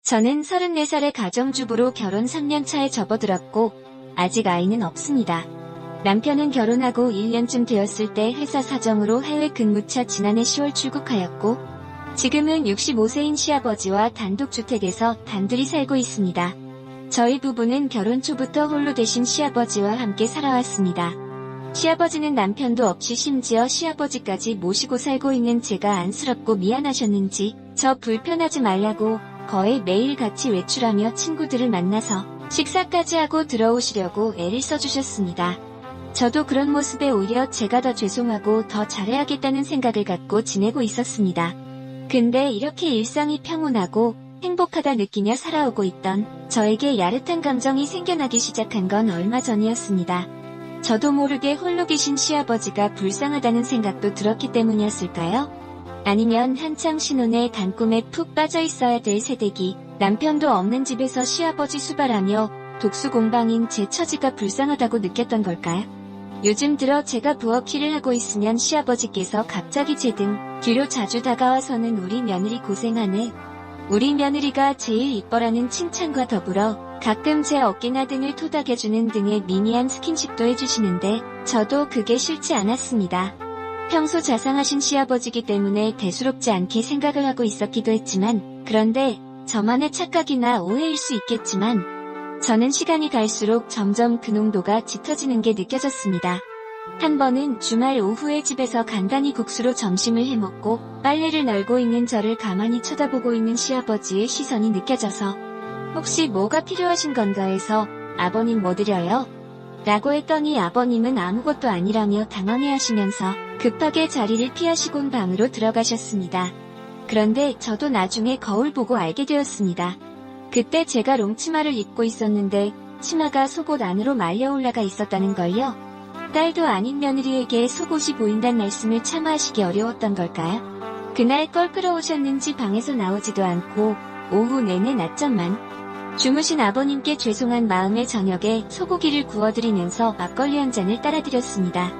저는 34살의 가정주부로 결혼 3년 차에 접어들었고 아직 아이는 없습니다. 남편은 결혼하고 1년쯤 되었을 때 회사 사정으로 해외 근무차 지난해 10월 출국하였고 지금은 65세인 시아버지와 단독주택에서 단둘이 살고 있습니다. 저희 부부는 결혼 초부터 홀로 되신 시아버지와 함께 살아왔습니다. 시아버지는 남편도 없이 심지어 시아버지까지 모시고 살고 있는 제가 안쓰럽고 미안하셨는지 저 불편하지 말라고 거의 매일 같이 외출하며 친구들을 만나서 식사까지 하고 들어오시려고 애를 써주셨습니다. 저도 그런 모습에 오히려 제가 더 죄송하고 더 잘해야겠다는 생각을 갖고 지내고 있었습니다. 근데 이렇게 일상이 평온하고 행복하다 느끼며 살아오고 있던 저에게 야릇한 감정이 생겨나기 시작한 건 얼마 전이었습니다. 저도 모르게 홀로 계신 시아버지가 불쌍하다는 생각도 들었기 때문이었을까요? 아니면 한창 신혼의 단꿈에 푹 빠져 있어야 될 새댁이 남편도 없는 집에서 시아버지 수발하며 독수공방인 제 처지가 불쌍하다고 느꼈던 걸까요? 요즘 들어 제가 부엌일을 하고 있으면 시아버지께서 갑자기 제 등 뒤로 자주 다가와서는 우리 며느리 고생하네. 우리 며느리가 제일 이뻐라는 칭찬과 더불어 가끔 제 어깨나 등을 토닥여주는 등의 미미한 스킨십도 해주시는데 저도 그게 싫지 않았습니다. 평소 자상하신 시아버지기 때문에 대수롭지 않게 생각을 하고 있었기도 했지만 그런데 저만의 착각이나 오해일 수 있겠지만 저는 시간이 갈수록 점점 그 농도가 짙어지는 게 느껴졌습니다. 한 번은 주말 오후에 집에서 간단히 국수로 점심을 해먹고 빨래를 널고 있는 저를 가만히 쳐다보고 있는 시아버지의 시선이 느껴져서 혹시 뭐가 필요하신 건가 해서 아버님 뭐 드려요? 라고 했더니 아버님은 아무것도 아니라며 당황해하시면서 급하게 자리를 피하시곤 방으로 들어가셨습니다. 그런데 저도 나중에 거울 보고 알게 되었습니다. 그때 제가 롱치마를 입고 있었는데 치마가 속옷 안으로 말려 올라가 있었다는 걸요. 딸도 아닌 며느리에게 속옷이 보인다는 말씀을 차마 하시기 어려웠던 걸까요? 그날 껄 끌어오셨는지 방에서 나오지도 않고 오후 내내 낮잠만. 주무신 아버님께 죄송한 마음에 저녁에 소고기를 구워드리면서 막걸리 한 잔을 따라드렸습니다.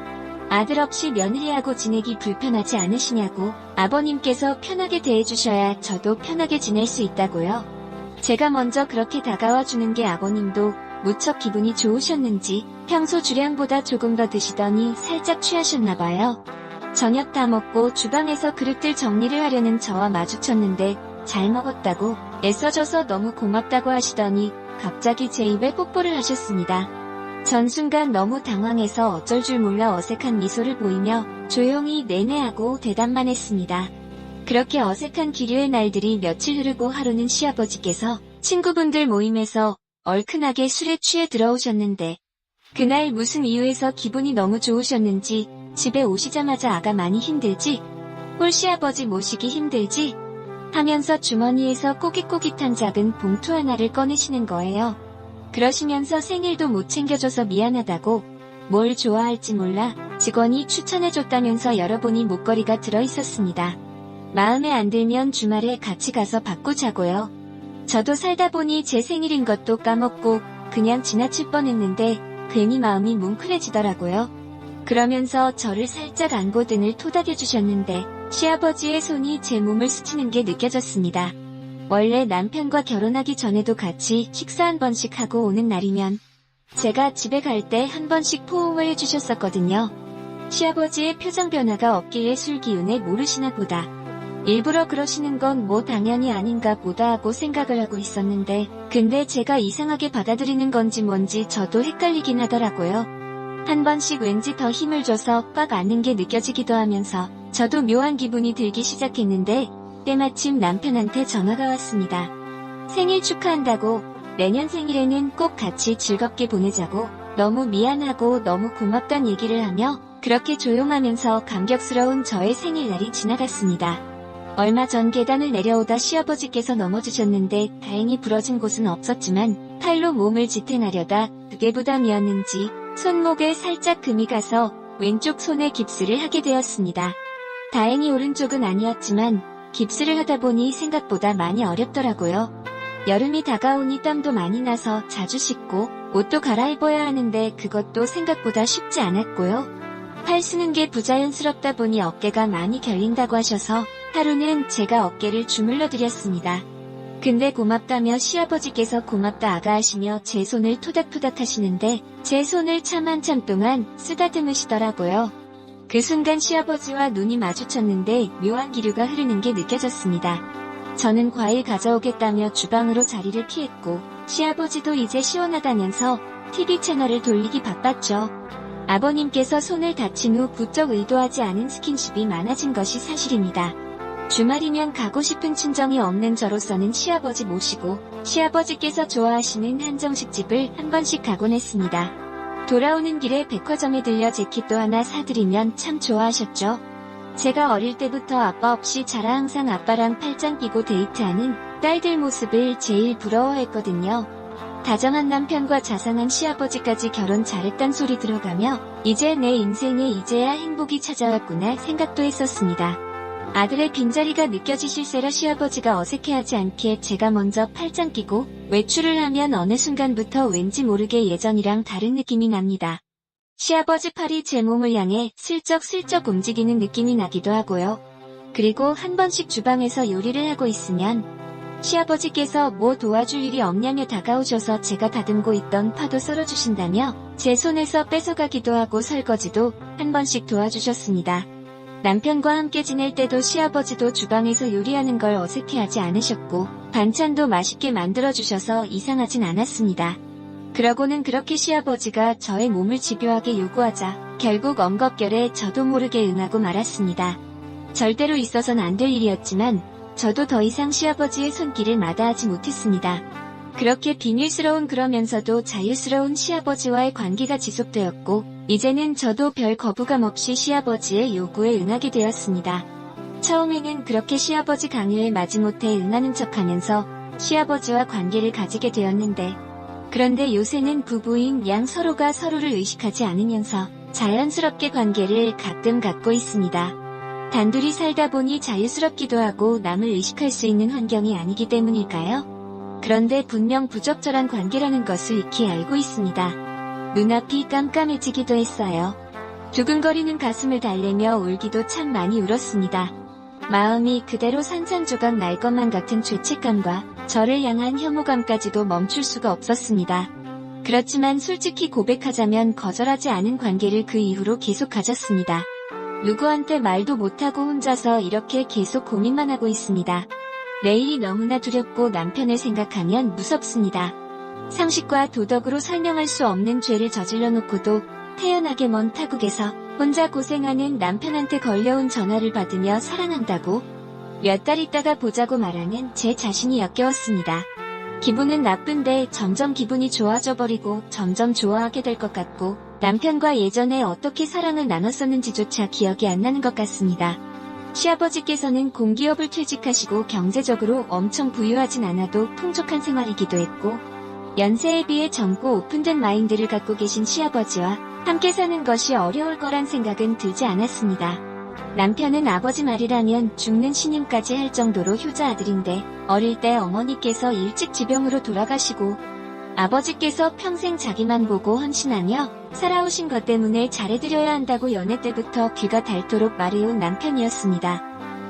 아들 없이 며느리하고 지내기 불편하지 않으시냐고 아버님께서 편하게 대해주셔야 저도 편하게 지낼 수 있다고요. 제가 먼저 그렇게 다가와 주는 게 아버님도 무척 기분이 좋으셨는지 평소 주량보다 조금 더 드시더니 살짝 취하셨나봐요. 저녁 다 먹고 주방에서 그릇들 정리를 하려는 저와 마주쳤는데 잘 먹었다고 애써줘서 너무 고맙다고 하시더니 갑자기 제 입에 뽀뽀를 하셨습니다. 전 순간 너무 당황해서 어쩔 줄 몰라 어색한 미소를 보이며 조용히 네네 하고 대답만 했습니다. 그렇게 어색한 기류의 날들이 며칠 흐르고 하루는 시아버지께서 친구분들 모임에서 얼큰하게 술에 취해 들어오셨는데 그날 무슨 이유에서 기분이 너무 좋으셨는지 집에 오시자마자 아가 많이 힘들지? 홀시아버지 모시기 힘들지? 하면서 주머니에서 꼬깃꼬깃한 작은 봉투 하나를 꺼내시는 거예요. 그러시면서 생일도 못 챙겨줘서 미안하다고 뭘 좋아할지 몰라 직원이 추천해줬다면서 열어보니 목걸이가 들어있었습니다. 마음에 안 들면 주말에 같이 가서 바꾸자고요. 저도 살다 보니 제 생일인 것도 까먹고 그냥 지나칠 뻔했는데 괜히 마음이 뭉클해지더라고요. 그러면서 저를 살짝 안고 등을 토닥여주셨는데 시아버지의 손이 제 몸을 스치는 게 느껴졌습니다. 원래 남편과 결혼하기 전에도 같이 식사 한 번씩 하고 오는 날이면 제가 집에 갈 때 한 번씩 포옹을 해주셨었거든요. 시아버지의 표정 변화가 없길래 술 기운에 모르시나 보다. 일부러 그러시는 건 뭐 당연히 아닌가 보다 하고 생각을 하고 있었는데 근데 제가 이상하게 받아들이는 건지 뭔지 저도 헷갈리긴 하더라고요. 한 번씩 왠지 더 힘을 줘서 꽉 안는 게 느껴지기도 하면서 저도 묘한 기분이 들기 시작했는데 때마침 남편한테 전화가 왔습니다. 생일 축하한다고 내년 생일에는 꼭 같이 즐겁게 보내자고 너무 미안하고 너무 고맙단 얘기를 하며 그렇게 조용하면서 감격스러운 저의 생일날이 지나갔습니다. 얼마 전 계단을 내려오다 시아버지께서 넘어지셨는데 다행히 부러진 곳은 없었지만 팔로 몸을 지탱하려다 그게 부담이었는지 손목에 살짝 금이 가서 왼쪽 손에 깁스를 하게 되었습니다. 다행히 오른쪽은 아니었지만 깁스를 하다 보니 생각보다 많이 어렵더라고요. 여름이 다가오니 땀도 많이 나서 자주 씻고 옷도 갈아입어야 하는데 그것도 생각보다 쉽지 않았고요. 팔 쓰는 게 부자연스럽다 보니 어깨가 많이 결린다고 하셔서 하루는 제가 어깨를 주물러 드렸습니다. 근데 고맙다며 시아버지께서 고맙다 아가 하시며 제 손을 토닥토닥 하시는데 제 손을 참 한참 동안 쓰다듬으시더라고요. 그 순간 시아버지와 눈이 마주쳤는데 묘한 기류가 흐르는 게 느껴졌습니다. 저는 과일 가져오겠다며 주방으로 자리를 피했고 시아버지도 이제 시원하다면서 TV 채널을 돌리기 바빴죠. 아버님께서 손을 다친 후 부쩍 의도하지 않은 스킨십이 많아진 것이 사실입니다. 주말이면 가고 싶은 친정이 없는 저로서는 시아버지 모시고 시아버지께서 좋아하시는 한정식집을 한 번씩 가곤 했습니다. 돌아오는 길에 백화점에 들려 재킷도 하나 사드리면 참 좋아하셨죠. 제가 어릴 때부터 아빠 없이 자라 항상 아빠랑 팔짱 끼고 데이트하는 딸들 모습을 제일 부러워했거든요. 다정한 남편과 자상한 시아버지까지 결혼 잘했단 소리 들어가며 이제 내 인생에 이제야 행복이 찾아왔구나 생각도 했었습니다. 아들의 빈자리가 느껴지실세라 시아버지가 어색해하지 않게 제가 먼저 팔짱 끼고 외출을 하면 어느 순간부터 왠지 모르게 예전이랑 다른 느낌이 납니다. 시아버지 팔이 제 몸을 향해 슬쩍슬쩍 움직이는 느낌이 나기도 하고요. 그리고 한 번씩 주방에서 요리를 하고 있으면 시아버지께서 뭐 도와줄 일이 없냐며 다가오셔서 제가 다듬고 있던 파도 썰어주신다며 제 손에서 뺏어가기도 하고 설거지도 한 번씩 도와주셨습니다. 남편과 함께 지낼 때도 시아버지도 주방에서 요리하는 걸 어색해하지 않으셨고 반찬도 맛있게 만들어주셔서 이상하진 않았습니다. 그러고는 그렇게 시아버지가 저의 몸을 집요하게 요구하자 결국 엉겁결에 저도 모르게 응하고 말았습니다. 절대로 있어선 안 될 일이었지만 저도 더 이상 시아버지의 손길을 마다하지 못했습니다. 그렇게 비밀스러운 그러면서도 자유스러운 시아버지와의 관계가 지속되었고 이제는 저도 별 거부감 없이 시아버지의 요구에 응하게 되었습니다. 처음에는 그렇게 시아버지 강요에 마지못해 응하는 척하면서 시아버지와 관계를 가지게 되었는데 그런데 요새는 부부인 양 서로가 서로를 의식하지 않으면서 자연스럽게 관계를 가끔 갖고 있습니다. 단둘이 살다 보니 자유스럽기도 하고 남을 의식할 수 있는 환경이 아니기 때문일까요? 그런데 분명 부적절한 관계라는 것을 익히 알고 있습니다. 눈앞이 깜깜해지기도 했어요. 두근거리는 가슴을 달래며 울기도 참 많이 울었습니다. 마음이 그대로 산산조각 날 것만 같은 죄책감과 저를 향한 혐오감까지도 멈출 수가 없었습니다. 그렇지만 솔직히 고백하자면 거절하지 않은 관계를 그 이후로 계속 가졌습니다. 누구한테 말도 못하고 혼자서 이렇게 계속 고민만 하고 있습니다. 내일이 너무나 두렵고 남편을 생각하면 무섭습니다. 상식과 도덕으로 설명할 수 없는 죄를 저질러 놓고도 태연하게 먼 타국에서 혼자 고생하는 남편한테 걸려온 전화를 받으며 사랑한다고 몇 달 있다가 보자고 말하는 제 자신이 역겨웠습니다. 기분은 나쁜데 점점 기분이 좋아져 버리고 점점 좋아하게 될 것 같고 남편과 예전에 어떻게 사랑을 나눴었는지조차 기억이 안 나는 것 같습니다. 시아버지께서는 공기업을 퇴직하시고 경제적으로 엄청 부유하진 않아도 풍족한 생활이기도 했고 연세에 비해 젊고 오픈된 마인드를 갖고 계신 시아버지와 함께 사는 것이 어려울 거란 생각은 들지 않았습니다. 남편은 아버지 말이라면 죽는 신임까지 할 정도로 효자 아들인데 어릴 때 어머니께서 일찍 지병으로 돌아가시고 아버지께서 평생 자기만 보고 헌신하며 살아오신 것 때문에 잘해드려야 한다고 연애 때부터 귀가 닳도록 말해온 남편이었습니다.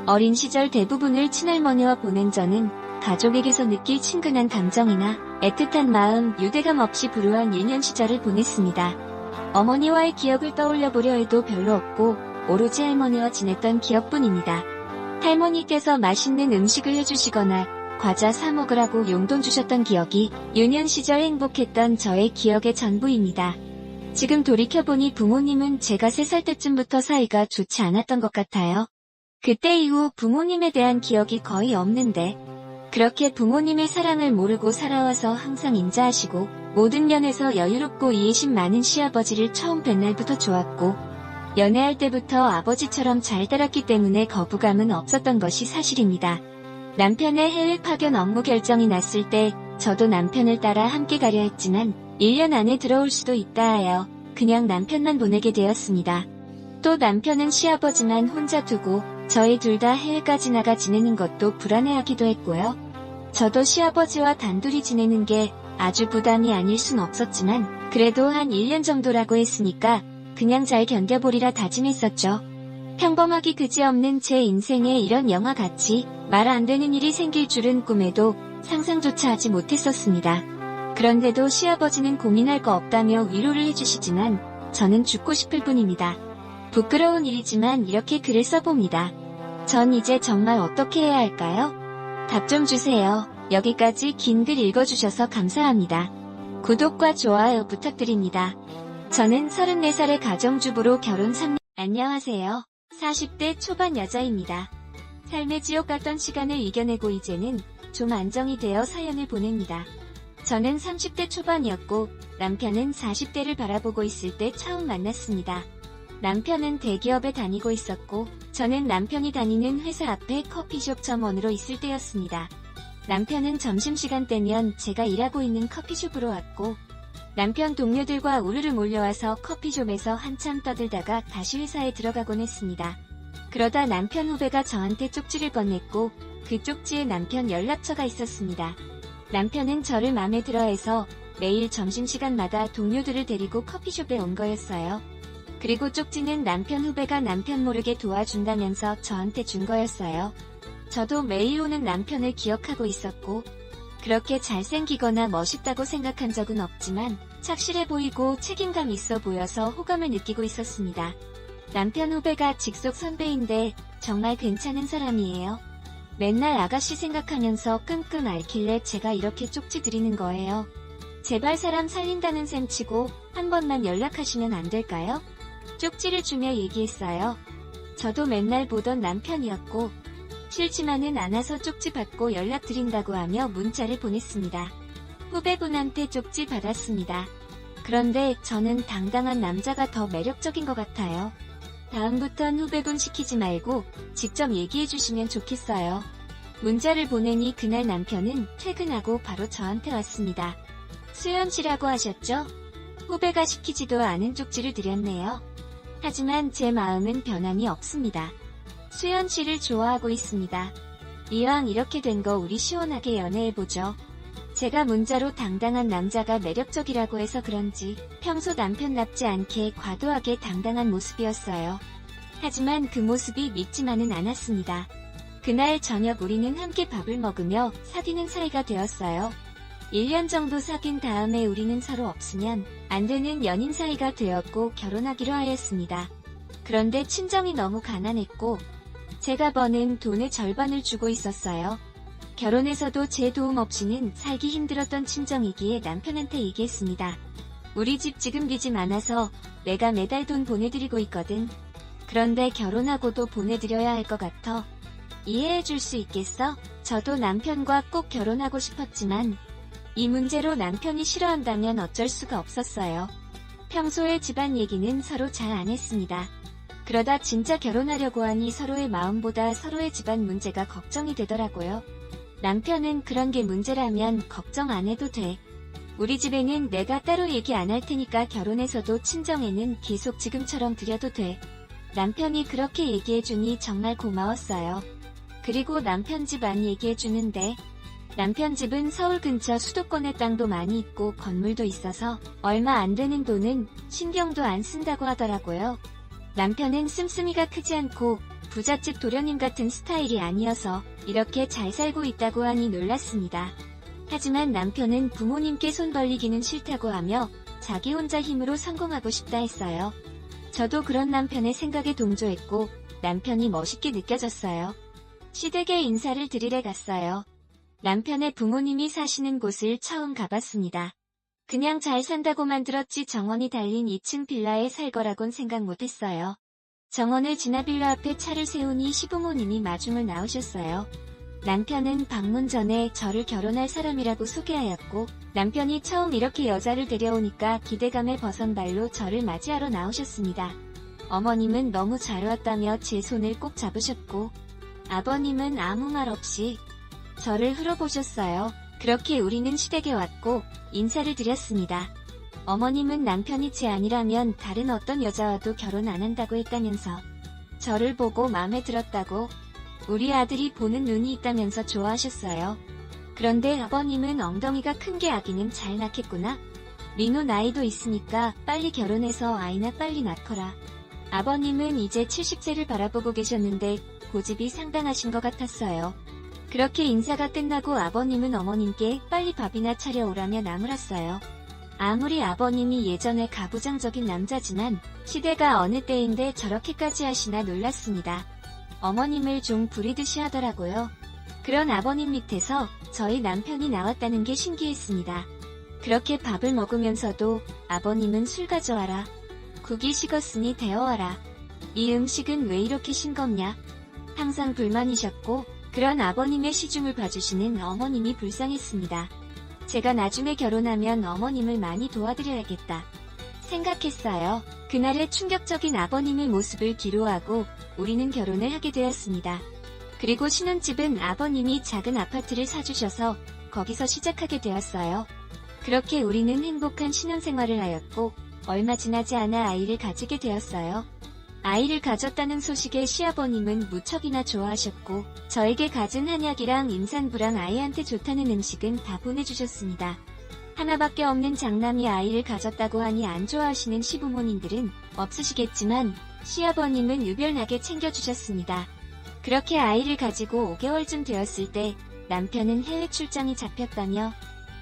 어린 시절 대부분을 친할머니와 보낸 저는 가족에게서 느낄 친근한 감정이나 애틋한 마음, 유대감 없이 불우한 유년 시절을 보냈습니다. 어머니와의 기억을 떠올려보려 해도 별로 없고 오로지 할머니와 지냈던 기억뿐입니다. 할머니께서 맛있는 음식을 해주시거나 과자 사 먹으라고 용돈 주셨던 기억이 유년 시절 행복했던 저의 기억의 전부입니다. 지금 돌이켜보니 부모님은 제가 3살 때쯤부터 사이가 좋지 않았던 것 같아요. 그때 이후 부모님에 대한 기억이 거의 없는데 그렇게 부모님의 사랑을 모르고 살아와서 항상 인자하시고 모든 면에서 여유롭고 이해심 많은 시아버지를 처음 뵌 날부터 좋았고 연애할 때부터 아버지처럼 잘 따랐기 때문에 거부감은 없었던 것이 사실입니다. 남편의 해외 파견 업무 결정이 났을 때 저도 남편을 따라 함께 가려 했지만 1년 안에 들어올 수도 있다 하여 그냥 남편만 보내게 되었습니다. 또 남편은 시아버지만 혼자 두고 저희 둘 다 해외까지 나가 지내는 것도 불안해하기도 했고요. 저도 시아버지와 단둘이 지내는 게 아주 부담이 아닐 순 없었지만 그래도 한 1년 정도라고 했으니까 그냥 잘 견뎌보리라 다짐했었죠. 평범하기 그지없는 제 인생에 이런 영화같이 말 안 되는 일이 생길 줄은 꿈에도 상상조차 하지 못했었습니다. 그런데도 시아버지는 고민할 거 없다며 위로를 해주시지만 저는 죽고 싶을 뿐입니다. 부끄러운 일이지만 이렇게 글을 써봅니다. 전 이제 정말 어떻게 해야 할까요? 답 좀 주세요. 여기까지 긴 글 읽어주셔서 감사합니다. 구독과 좋아요 부탁드립니다. 저는 34살의 가정주부로 결혼 3년. 안녕하세요. 40대 초반 여자입니다. 삶의 지옥 같던 시간을 이겨내고 이제는 좀 안정이 되어 사연을 보냅니다. 저는 30대 초반이었고 남편은 40대를 바라보고 있을 때 처음 만났습니다. 남편은 대기업에 다니고 있었고 저는 남편이 다니는 회사 앞에 커피숍 점원으로 있을 때였습니다. 남편은 점심시간 때면 제가 일하고 있는 커피숍으로 왔고 남편 동료들과 우르르 몰려와서 커피숍에서 한참 떠들다가 다시 회사에 들어가곤 했습니다. 그러다 남편 후배가 저한테 쪽지를 건넸고 그 쪽지에 남편 연락처가 있었습니다. 남편은 저를 마음에 들어해서 매일 점심시간마다 동료들을 데리고 커피숍에 온 거였어요. 그리고 쪽지는 남편 후배가 남편 모르게 도와준다면서 저한테 준 거였어요. 저도 매일 오는 남편을 기억하고 있었고 그렇게 잘생기거나 멋있다고 생각한 적은 없지만 착실해 보이고 책임감 있어 보여서 호감을 느끼고 있었습니다. 남편 후배가 직속 선배인데 정말 괜찮은 사람이에요. 맨날 아가씨 생각하면서 끙끙 앓길래 제가 이렇게 쪽지 드리는 거예요. 제발 사람 살린다는 셈 치고 한 번만 연락하시면 안 될까요? 쪽지를 주며 얘기했어요. 저도 맨날 보던 남편이었고 싫지만은 않아서 쪽지 받고 연락드린다고 하며 문자를 보냈습니다. 후배분한테 쪽지 받았습니다. 그런데 저는 당당한 남자가 더 매력적인 것 같아요. 다음부턴 후배분 시키지 말고 직접 얘기해 주시면 좋겠어요. 문자를 보내니 그날 남편은 퇴근하고 바로 저한테 왔습니다. 수연 씨라고 하셨죠? 후배가 시키지도 않은 쪽지를 드렸네요. 하지만 제 마음은 변함이 없습니다. 수연 씨를 좋아하고 있습니다. 이왕 이렇게 된 거 우리 시원하게 연애해보죠. 제가 문자로 당당한 남자가 매력적이라고 해서 그런지 평소 남편답지 않게 과도하게 당당한 모습이었어요. 하지만 그 모습이 믿지만은 않았습니다. 그날 저녁 우리는 함께 밥을 먹으며 사귀는 사이가 되었어요. 1년 정도 사귄 다음에 우리는 서로 없으면 안 되는 연인 사이가 되었고 결혼하기로 하였습니다. 그런데 친정이 너무 가난했고 제가 버는 돈의 절반을 주고 있었어요. 결혼해서도 제 도움 없이는 살기 힘들었던 친정이기에 남편한테 얘기했습니다. 우리 집 지금 빚이 많아서 내가 매달 돈 보내드리고 있거든. 그런데 결혼하고도 보내드려야 할 것 같아. 이해해줄 수 있겠어? 저도 남편과 꼭 결혼하고 싶었지만 이 문제로 남편이 싫어한다면 어쩔 수가 없었어요. 평소에 집안 얘기는 서로 잘 안 했습니다. 그러다 진짜 결혼하려고 하니 서로의 마음보다 서로의 집안 문제가 걱정이 되더라고요. 남편은 그런 게 문제라면 걱정 안 해도 돼. 우리 집에는 내가 따로 얘기 안 할 테니까 결혼해서도 친정에는 계속 지금처럼 드려도 돼. 남편이 그렇게 얘기해주니 정말 고마웠어요. 그리고 남편 집 안 얘기해주는데 남편 집은 서울 근처 수도권에 땅도 많이 있고 건물도 있어서 얼마 안 되는 돈은 신경도 안 쓴다고 하더라고요. 남편은 씀씀이가 크지 않고 부잣집 도련님 같은 스타일이 아니어서 이렇게 잘 살고 있다고 하니 놀랐습니다. 하지만 남편은 부모님께 손 벌리기는 싫다고 하며 자기 혼자 힘으로 성공하고 싶다 했어요. 저도 그런 남편의 생각에 동조했고 남편이 멋있게 느껴졌어요. 시댁에 인사를 드리러 갔어요. 남편의 부모님이 사시는 곳을 처음 가봤습니다. 그냥 잘 산다고만 들었지 정원이 달린 2층 빌라에 살 거라곤 생각 못했어요. 정원을 지나 빌라 앞에 차를 세우니 시부모님이 마중을 나오셨어요. 남편은 방문 전에 저를 결혼할 사람이라고 소개하였고 남편이 처음 이렇게 여자를 데려오니까 기대감에 벗은 발로 저를 맞이하러 나오셨습니다. 어머님은 너무 잘 왔다며 제 손을 꼭 잡으셨고 아버님은 아무 말 없이 저를 흘러보셨어요. 그렇게 우리는 시댁에 왔고 인사를 드렸습니다. 어머님은 남편이 제 아니라면 다른 어떤 여자와도 결혼 안 한다고 했다면서 저를 보고 마음에 들었다고 우리 아들이 보는 눈이 있다면서 좋아하셨어요. 그런데 아버님은 엉덩이가 큰 게 아기는 잘 낳겠구나. 민호 나이도 있으니까 빨리 결혼해서 아이나 빨리 낳거라. 아버님은 이제 70세를 바라보고 계셨는데 고집이 상당하신 것 같았어요. 그렇게 인사가 끝나고 아버님은 어머님께 빨리 밥이나 차려오라며 나무랐어요. 아무리 아버님이 예전에 가부장적인 남자지만 시대가 어느 때인데 저렇게까지 하시나 놀랐습니다. 어머님을 좀 부리듯이 하더라고요. 그런 아버님 밑에서 저희 남편이 나왔다는 게 신기했습니다. 그렇게 밥을 먹으면서도 아버님은 술 가져와라. 국이 식었으니 데워와라. 이 음식은 왜 이렇게 싱겁냐. 항상 불만이셨고 그런 아버님의 시중을 봐주시는 어머님이 불쌍했습니다. 제가 나중에 결혼하면 어머님을 많이 도와드려야겠다 생각했어요. 그날의 충격적인 아버님의 모습을 기로하고 우리는 결혼을 하게 되었습니다. 그리고 신혼집은 아버님이 작은 아파트를 사주셔서 거기서 시작하게 되었어요. 그렇게 우리는 행복한 신혼생활을 하였고 얼마 지나지 않아 아이를 가지게 되었어요. 아이를 가졌다는 소식에 시아버님은 무척이나 좋아하셨고 저에게 갖은 한약이랑 임산부랑 아이한테 좋다는 음식은 다 보내주셨습니다. 하나밖에 없는 장남이 아이를 가졌다고 하니 안 좋아하시는 시부모님들은 없으시겠지만 시아버님은 유별나게 챙겨주셨습니다. 그렇게 아이를 가지고 5개월쯤 되었을 때 남편은 해외 출장이 잡혔다며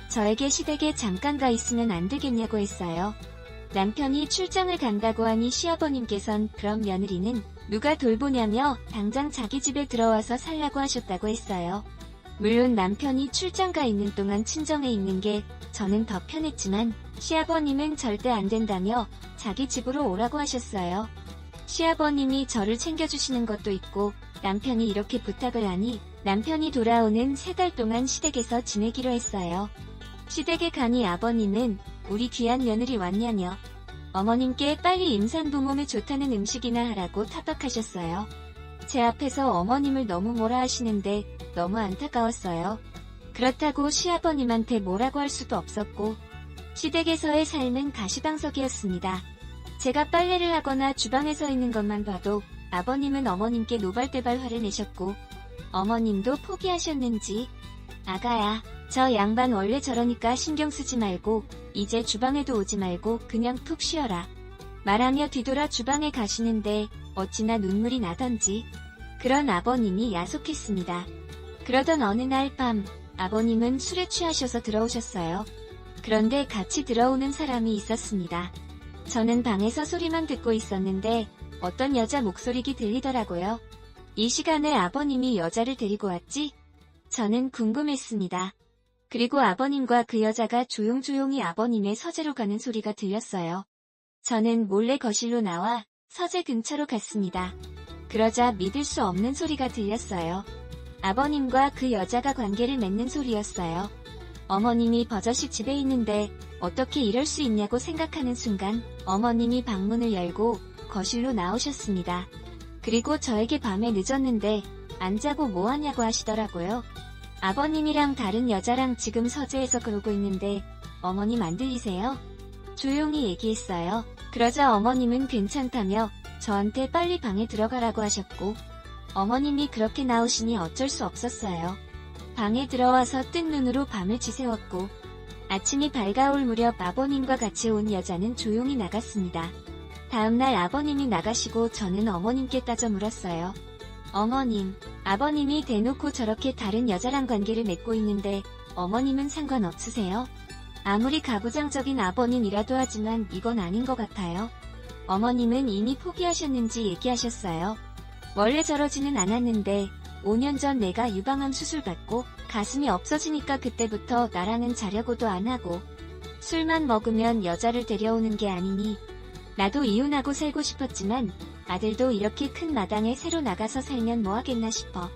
저에게 시댁에 잠깐 가 있으면 안 되겠냐고 했어요. 남편이 출장을 간다고 하니 시아버님께선 그럼 며느리는 누가 돌보냐며 당장 자기 집에 들어와서 살라고 하셨다고 했어요. 물론 남편이 출장 가 있는 동안 친정에 있는 게 저는 더 편했지만 시아버님은 절대 안 된다며 자기 집으로 오라고 하셨어요. 시아버님이 저를 챙겨주시는 것도 있고 남편이 이렇게 부탁을 하니 남편이 돌아오는 3달 동안 시댁에서 지내기로 했어요. 시댁에 가니 아버님은 우리 귀한 며느리 왔냐며 어머님께 빨리 임산부 몸에 좋다는 음식이나 하라고 타박하셨어요. 제 앞에서 어머님을 너무 뭐라 하시는데 너무 안타까웠어요. 그렇다고 시아버님한테 뭐라고 할 수도 없었고 시댁에서의 삶은 가시방석이었습니다. 제가 빨래를 하거나 주방에서 있는 것만 봐도 아버님은 어머님께 노발대발 화를 내셨고 어머님도 포기하셨는지 아가야 저 양반 원래 저러니까 신경 쓰지 말고 이제 주방에도 오지 말고 그냥 푹 쉬어라 말하며 뒤돌아 주방에 가시는데 어찌나 눈물이 나던지 그런 아버님이 야속했습니다. 그러던 어느 날 밤 아버님은 술에 취하셔서 들어오셨어요. 그런데 같이 들어오는 사람이 있었습니다. 저는 방에서 소리만 듣고 있었는데 어떤 여자 목소리가 들리더라고요. 이 시간에 아버님이 여자를 데리고 왔지? 저는 궁금했습니다. 그리고 아버님과 그 여자가 조용조용히 아버님의 서재로 가는 소리가 들렸어요. 저는 몰래 거실로 나와 서재 근처로 갔습니다. 그러자 믿을 수 없는 소리가 들렸어요. 아버님과 그 여자가 관계를 맺는 소리였어요. 어머님이 버젓이 집에 있는데 어떻게 이럴 수 있냐고 생각하는 순간 어머님이 방문을 열고 거실로 나오셨습니다. 그리고 저에게 밤에 늦었는데 안 자고 뭐 하냐고 하시더라고요. 아버님이랑 다른 여자랑 지금 서재에서 그러고 있는데 어머님 안 들리세요? 조용히 얘기했어요. 그러자 어머님은 괜찮다며 저한테 빨리 방에 들어가라고 하셨고 어머님이 그렇게 나오시니 어쩔 수 없었어요. 방에 들어와서 뜬 눈으로 밤을 지새웠고 아침이 밝아올 무렵 아버님과 같이 온 여자는 조용히 나갔습니다. 다음날 아버님이 나가시고 저는 어머님께 따져 물었어요. 어머님, 아버님이 대놓고 저렇게 다른 여자랑 관계를 맺고 있는데 어머님은 상관없으세요? 아무리 가부장적인 아버님이라도 하지만 이건 아닌 것 같아요. 어머님은 이미 포기하셨는지 얘기하셨어요. 원래 저러지는 않았는데 5년 전 내가 유방암 수술 받고 가슴이 없어지니까 그때부터 나랑은 자려고도 안 하고 술만 먹으면 여자를 데려오는 게 아니니 나도 이혼하고 살고 싶었지만 아들도 이렇게 큰 마당에 새로 나가서 살면 뭐하겠나 싶어.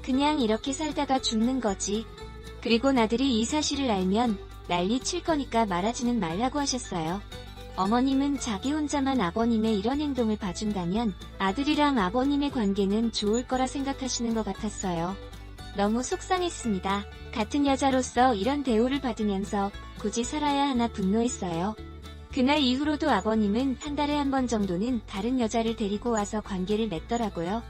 그냥 이렇게 살다가 죽는 거지. 그리고 나들이 이 사실을 알면 난리 칠 거니까 말하지는 말라고 하셨어요. 어머님은 자기 혼자만 아버님의 이런 행동을 봐준다면 아들이랑 아버님의 관계는 좋을 거라 생각하시는 것 같았어요. 너무 속상했습니다. 같은 여자로서 이런 대우를 받으면서 굳이 살아야 하나 분노했어요. 그날 이후로도 아버님은 한 달에 한 번 정도는 다른 여자를 데리고 와서 관계를 맺더라고요.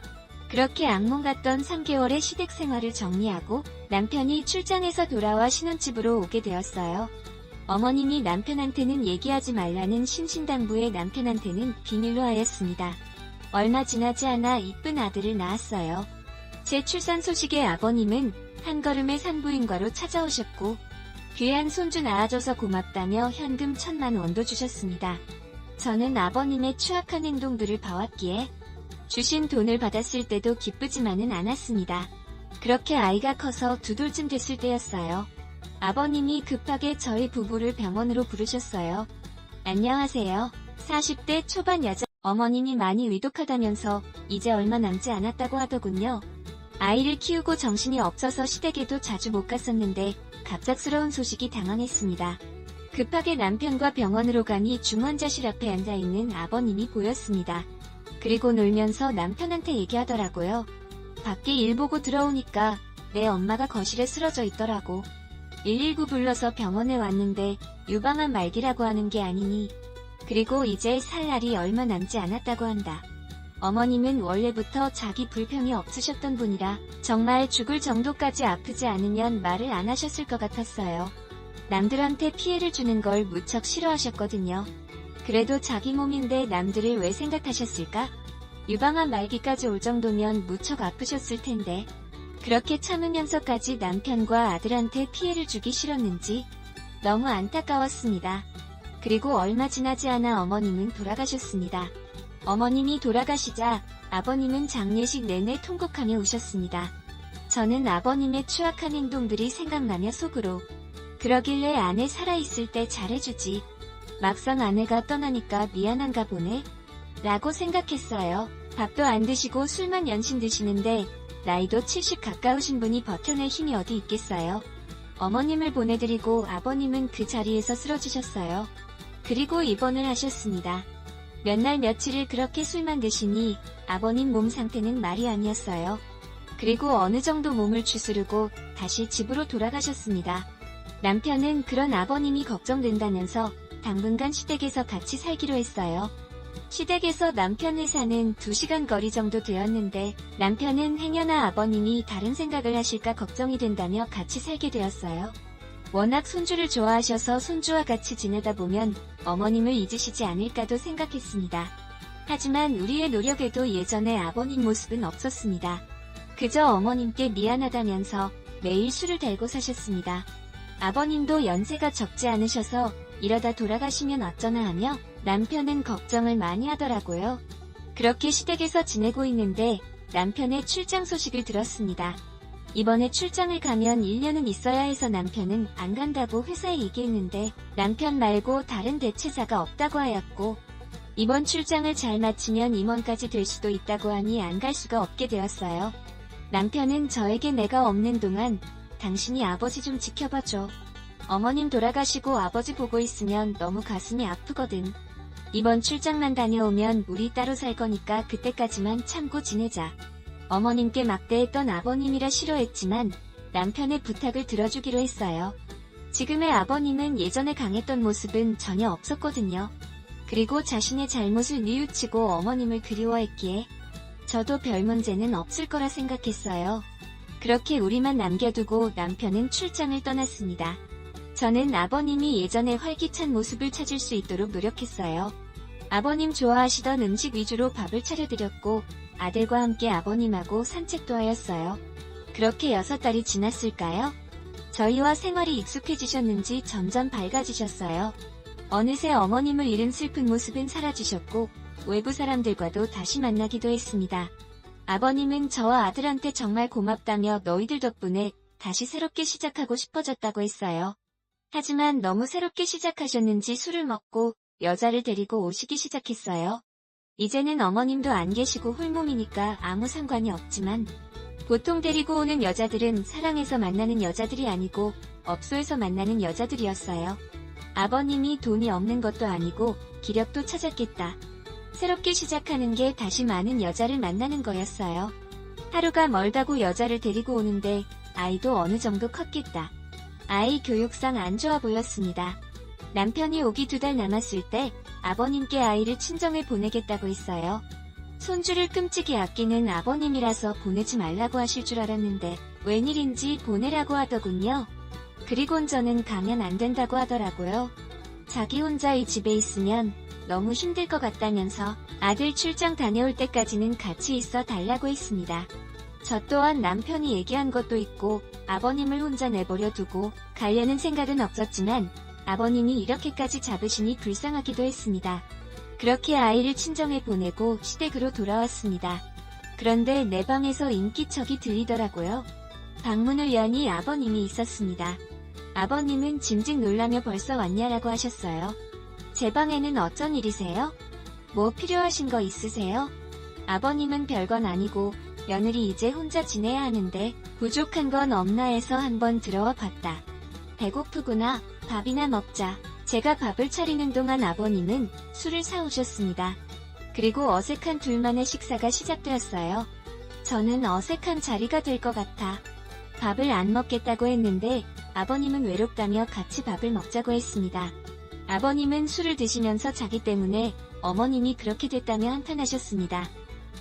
그렇게 악몽 같던 3개월의 시댁 생활을 정리하고 남편이 출장에서 돌아와 신혼집으로 오게 되었어요. 어머님이 남편한테는 얘기하지 말라는 신신당부에 남편한테는 비밀로 하였습니다. 얼마 지나지 않아 이쁜 아들을 낳았어요. 제 출산 소식에 아버님은 한 걸음의 산부인과로 찾아오셨고 귀한 손주 낳아줘서 고맙다며 현금 1,000만 원도 주셨습니다. 저는 아버님의 추악한 행동들을 봐왔기에 주신 돈을 받았을 때도 기쁘지만은 않았습니다. 그렇게 아이가 커서 2돌쯤 됐을 때였어요. 아버님이 급하게 저희 부부를 병원으로 부르셨어요. 안녕하세요. 40대 초반 여자 어머님이 많이 위독하다면서 이제 얼마 남지 않았다고 하더군요. 아이를 키우고 정신이 없어서 시댁에도 자주 못 갔었는데 갑작스러운 소식이 당황했습니다. 급하게 남편과 병원으로 가니 중환자실 앞에 앉아있는 아버님이 보였습니다. 그리고 놀면서 남편한테 얘기하더라고요. 밖에 일 보고 들어오니까 내 엄마가 거실에 쓰러져 있더라고. 119 불러서 병원에 왔는데 유방암 말기라고 하는 게 아니니 그리고 이제 살 날이 얼마 남지 않았다고 한다. 어머님은 원래부터 자기 불평이 없으셨던 분이라 정말 죽을 정도까지 아프지 않으면 말을 안 하셨을 것 같았어요. 남들한테 피해를 주는 걸 무척 싫어하셨거든요. 그래도 자기 몸인데 남들을 왜 생각하셨을까? 유방암 말기까지 올 정도면 무척 아프셨을 텐데 그렇게 참으면서까지 남편과 아들한테 피해를 주기 싫었는지 너무 안타까웠습니다. 그리고 얼마 지나지 않아 어머님은 돌아가셨습니다. 어머님이 돌아가시자 아버님은 장례식 내내 통곡하며 우셨습니다. 저는 아버님의 추악한 행동들이 생각나며 속으로 그러길래 아내 살아있을 때 잘해주지. 막상 아내가 떠나니까 미안한가 보네. 라고 생각했어요. 밥도 안 드시고 술만 연신 드시는데 나이도 70 가까우신 분이 버텨낼 힘이 어디 있겠어요. 어머님을 보내드리고 아버님은 그 자리에서 쓰러지셨어요. 그리고 입원을 하셨습니다. 몇 날 며칠을 그렇게 술만 드시니 아버님 몸 상태는 말이 아니었어요. 그리고 어느 정도 몸을 추스르고 다시 집으로 돌아가셨습니다. 남편은 그런 아버님이 걱정된다면서 당분간 시댁에서 같이 살기로 했어요. 시댁에서 남편 회사는 2시간 거리 정도 되었는데 남편은 행여나 아버님이 다른 생각을 하실까 걱정이 된다며 같이 살게 되었어요. 워낙 손주를 좋아하셔서 손주와 같이 지내다 보면 어머님을 잊으시지 않을까도 생각했습니다. 하지만 우리의 노력에도 예전의 아버님 모습은 없었습니다. 그저 어머님께 미안하다면서 매일 술을 달고 사셨습니다. 아버님도 연세가 적지 않으셔서 이러다 돌아가시면 어쩌나 하며 남편은 걱정을 많이 하더라고요. 그렇게 시댁에서 지내고 있는데 남편의 출장 소식을 들었습니다. 이번에 출장을 가면 1년은 있어야 해서 남편은 안 간다고 회사에 얘기했는데 남편 말고 다른 대체자가 없다고 하였고 이번 출장을 잘 마치면 임원까지 될 수도 있다고 하니 안 갈 수가 없게 되었어요. 남편은 저에게 내가 없는 동안 당신이 아버지 좀 지켜봐줘. 어머님 돌아가시고 아버지 보고 있으면 너무 가슴이 아프거든. 이번 출장만 다녀오면 우리 따로 살 거니까 그때까지만 참고 지내자. 어머님께 막대했던 아버님이라 싫어했지만 남편의 부탁을 들어주기로 했어요. 지금의 아버님은 예전에 강했던 모습은 전혀 없었거든요. 그리고 자신의 잘못을 뉘우치고 어머님을 그리워했기에 저도 별 문제는 없을 거라 생각했어요. 그렇게 우리만 남겨두고 남편은 출장을 떠났습니다. 저는 아버님이 예전의 활기찬 모습을 찾을 수 있도록 노력했어요. 아버님 좋아하시던 음식 위주로 밥을 차려드렸고 아들과 함께 아버님하고 산책도 하였어요. 그렇게 6달이 지났을까요? 저희와 생활이 익숙해지셨는지 점점 밝아지셨어요. 어느새 어머님을 잃은 슬픈 모습은 사라지셨고 외부 사람들과도 다시 만나기도 했습니다. 아버님은 저와 아들한테 정말 고맙다며 너희들 덕분에 다시 새롭게 시작하고 싶어졌다고 했어요. 하지만 너무 새롭게 시작하셨는지 술을 먹고 여자를 데리고 오시기 시작했어요. 이제는 어머님도 안 계시고 홀몸이니까 아무 상관이 없지만 보통 데리고 오는 여자들은 사랑해서 만나는 여자들이 아니고 업소에서 만나는 여자들이었어요. 아버님이 돈이 없는 것도 아니고 기력도 찾았겠다. 새롭게 시작하는 게 다시 많은 여자를 만나는 거였어요. 하루가 멀다고 여자를 데리고 오는데 아이도 어느 정도 컸겠다. 아이 교육상 안 좋아 보였습니다. 남편이 오기 2달 남았을 때 아버님께 아이를 친정에 보내겠다고 했어요. 손주를 끔찍이 아끼는 아버님이라서 보내지 말라고 하실 줄 알았는데 웬일인지 보내라고 하더군요. 그리곤 저는 가면 안 된다고 하더라고요. 자기 혼자 이 집에 있으면 너무 힘들 것 같다면서 아들 출장 다녀올 때까지는 같이 있어 달라고 했습니다. 저 또한 남편이 얘기한 것도 있고 아버님을 혼자 내버려 두고 가려는 생각은 없었지만 아버님이 이렇게까지 잡으시니 불쌍하기도 했습니다. 그렇게 아이를 친정에 보내고 시댁으로 돌아왔습니다. 그런데 내 방에서 인기척이 들리더라고요. 방문을 여니 아버님이 있었습니다. 아버님은 짐짓 놀라며 벌써 왔냐라고 하셨어요. 제 방에는 어쩐 일이세요? 뭐 필요하신 거 있으세요? 아버님은 별건 아니고 며느리 이제 혼자 지내야 하는데 부족한 건 없나 해서 한번 들어와 봤다. 배고프구나. 밥이나 먹자. 제가 밥을 차리는 동안 아버님은 술을 사오셨습니다. 그리고 어색한 둘만의 식사가 시작되었어요. 저는 어색한 자리가 될 것 같아 밥을 안 먹겠다고 했는데 아버님은 외롭다며 같이 밥을 먹자고 했습니다. 아버님은 술을 드시면서 자기 때문에 어머님이 그렇게 됐다며 한탄하셨습니다.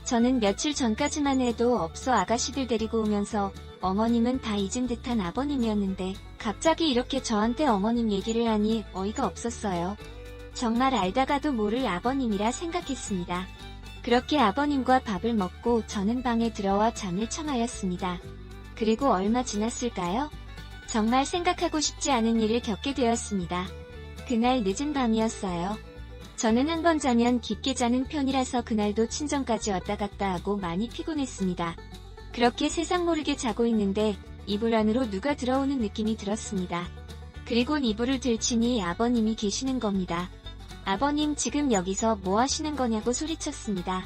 저는 며칠 전까지만 해도 업소 아가씨들 데리고 오면서 어머님은 다 잊은 듯한 아버님이었는데 갑자기 이렇게 저한테 어머님 얘기를 하니 어이가 없었어요. 정말 알다가도 모를 아버님이라 생각했습니다. 그렇게 아버님과 밥을 먹고 저는 방에 들어와 잠을 청하였습니다. 그리고 얼마 지났을까요? 정말 생각하고 싶지 않은 일을 겪게 되었습니다. 그날 늦은 밤이었어요. 저는 한 번 자면 깊게 자는 편이라서 그날도 친정까지 왔다 갔다 하고 많이 피곤했습니다. 그렇게 세상 모르게 자고 있는데 이불 안으로 누가 들어오는 느낌이 들었습니다. 그리고 이불을 들치니 아버님이 계시는 겁니다. 아버님 지금 여기서 뭐 하시는 거냐고 소리쳤습니다.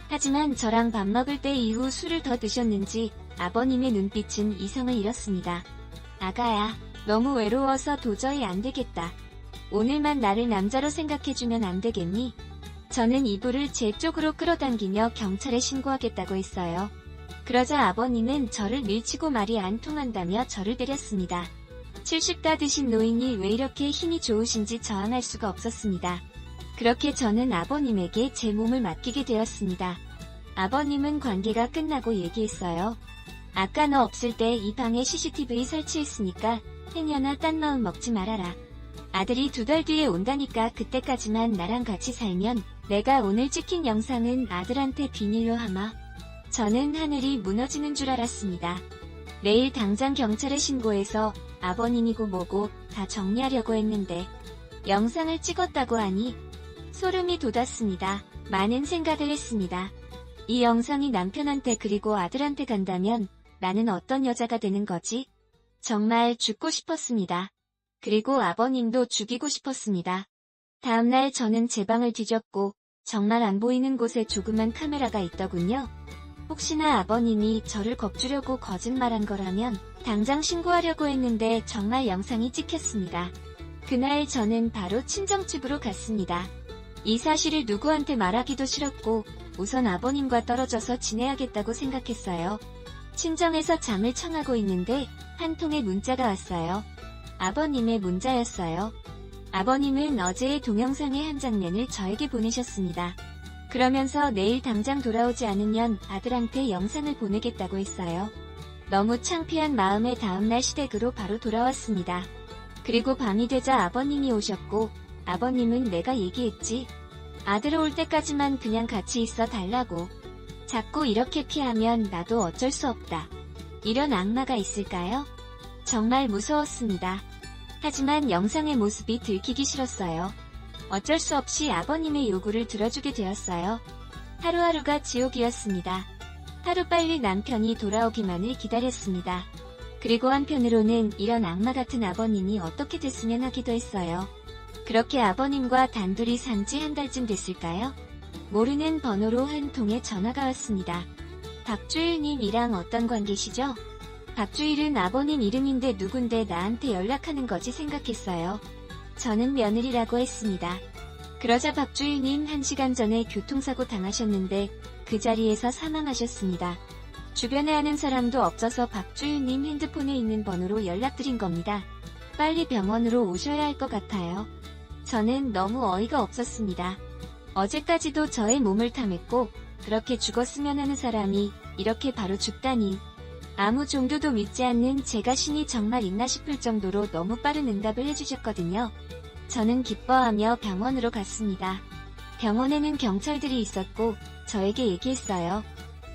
하지만 저랑 밥 먹을 때 이후 술을 더 드셨는지 아버님의 눈빛은 이성을 잃었습니다. 아가야, 너무 외로워서 도저히 안 되겠다. 오늘만 나를 남자로 생각해주면 안 되겠니? 저는 이불을 제 쪽으로 끌어당기며 경찰에 신고하겠다고 했어요. 그러자 아버님은 저를 밀치고 말이 안 통한다며 저를 때렸습니다. 70다 드신 노인이 왜 이렇게 힘이 좋으신지 저항할 수가 없었습니다. 그렇게 저는 아버님에게 제 몸을 맡기게 되었습니다. 아버님은 관계가 끝나고 얘기했어요. 아까 너 없을 때 이 방에 CCTV 설치했으니까 행여나 딴 마음 먹지 말아라. 아들이 2달 뒤에 온다니까 그때까지만 나랑 같이 살면 내가 오늘 찍힌 영상은 아들한테 비밀로 하마. 저는 하늘이 무너지는 줄 알았습니다. 내일 당장 경찰에 신고해서 아버님이고 뭐고 다 정리하려고 했는데 영상을 찍었다고 하니 소름이 돋았습니다. 많은 생각을 했습니다. 이 영상이 남편한테 그리고 아들한테 간다면 나는 어떤 여자가 되는 거지? 정말 죽고 싶었습니다. 그리고 아버님도 죽이고 싶었습니다. 다음날 저는 제 방을 뒤졌고 정말 안 보이는 곳에 조그만 카메라가 있더군요. 혹시나 아버님이 저를 겁주려고 거짓말한 거라면 당장 신고하려고 했는데 정말 영상이 찍혔습니다. 그날 저는 바로 친정집으로 갔습니다. 이 사실을 누구한테 말하기도 싫었고 우선 아버님과 떨어져서 지내야겠다고 생각했어요. 친정에서 잠을 청하고 있는데 한 통의 문자가 왔어요. 아버님의 문자였어요. 아버님은 어제의 동영상의 한 장면을 저에게 보내셨습니다. 그러면서 내일 당장 돌아오지 않으면 아들한테 영상을 보내겠다고 했어요. 너무 창피한 마음에 다음날 시댁으로 바로 돌아왔습니다. 그리고 밤이 되자 아버님이 오셨고 아버님은 내가 얘기했지. 아들 올 때까지만 그냥 같이 있어 달라고. 자꾸 이렇게 피하면 나도 어쩔 수 없다. 이런 악마가 있을까요? 정말 무서웠습니다. 하지만 영상의 모습이 들키기 싫었어요. 어쩔 수 없이 아버님의 요구를 들어주게 되었어요. 하루하루가 지옥이었습니다. 하루빨리 남편이 돌아오기만을 기다렸습니다. 그리고 한편으로는 이런 악마 같은 아버님이 어떻게 됐으면 하기도 했어요. 그렇게 아버님과 단둘이 산 지 한 달쯤 됐을까요? 모르는 번호로 한 통의 전화가 왔습니다. 박주일님이랑 어떤 관계시죠? 박주일은 아버님 이름인데 누군데 나한테 연락하는 거지 생각했어요. 저는 며느리라고 했습니다. 그러자 박주일님 1시간 전에 교통사고 당하셨는데 그 자리에서 사망하셨습니다. 주변에 아는 사람도 없어서 박주일님 핸드폰에 있는 번호로 연락드린 겁니다. 빨리 병원으로 오셔야 할 것 같아요. 저는 너무 어이가 없었습니다. 어제까지도 저의 몸을 탐했고 그렇게 죽었으면 하는 사람이 이렇게 바로 죽다니. 아무 종교도 믿지 않는 제가 신이 정말 있나 싶을 정도로 너무 빠른 응답을 해주셨거든요. 저는 기뻐하며 병원으로 갔습니다. 병원에는 경찰들이 있었고 저에게 얘기했어요.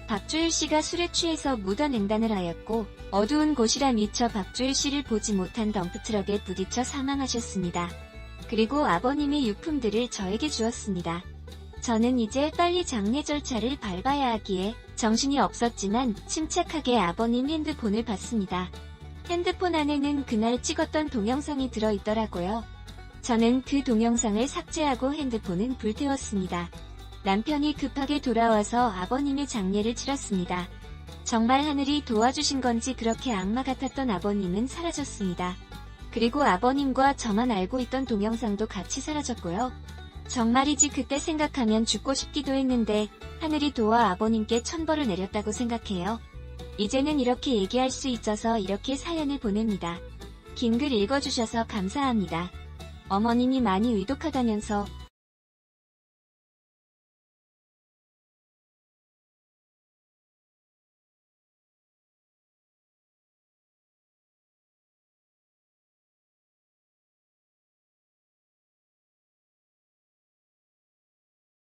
박주일 씨가 술에 취해서 무단횡단을 하였고 어두운 곳이라 미처 박주일 씨를 보지 못한 덤프트럭에 부딪혀 사망하셨습니다. 그리고 아버님의 유품들을 저에게 주었습니다. 저는 이제 빨리 장례 절차를 밟아야 하기에 정신이 없었지만 침착하게 아버님 핸드폰을 봤습니다. 핸드폰 안에는 그날 찍었던 동영상이 들어있더라고요. 저는 그 동영상을 삭제하고 핸드폰은 불태웠습니다. 남편이 급하게 돌아와서 아버님의 장례를 치렀습니다. 정말 하늘이 도와주신 건지 그렇게 악마 같았던 아버님은 사라졌습니다. 그리고 아버님과 저만 알고 있던 동영상도 같이 사라졌고요. 정말이지 그때 생각하면 죽고 싶기도 했는데 하늘이 도와 아버님께 천벌을 내렸다고 생각해요. 이제는 이렇게 얘기할 수 있어서 이렇게 사연을 보냅니다. 긴 글 읽어주셔서 감사합니다. 어머님이 많이 의독하다면서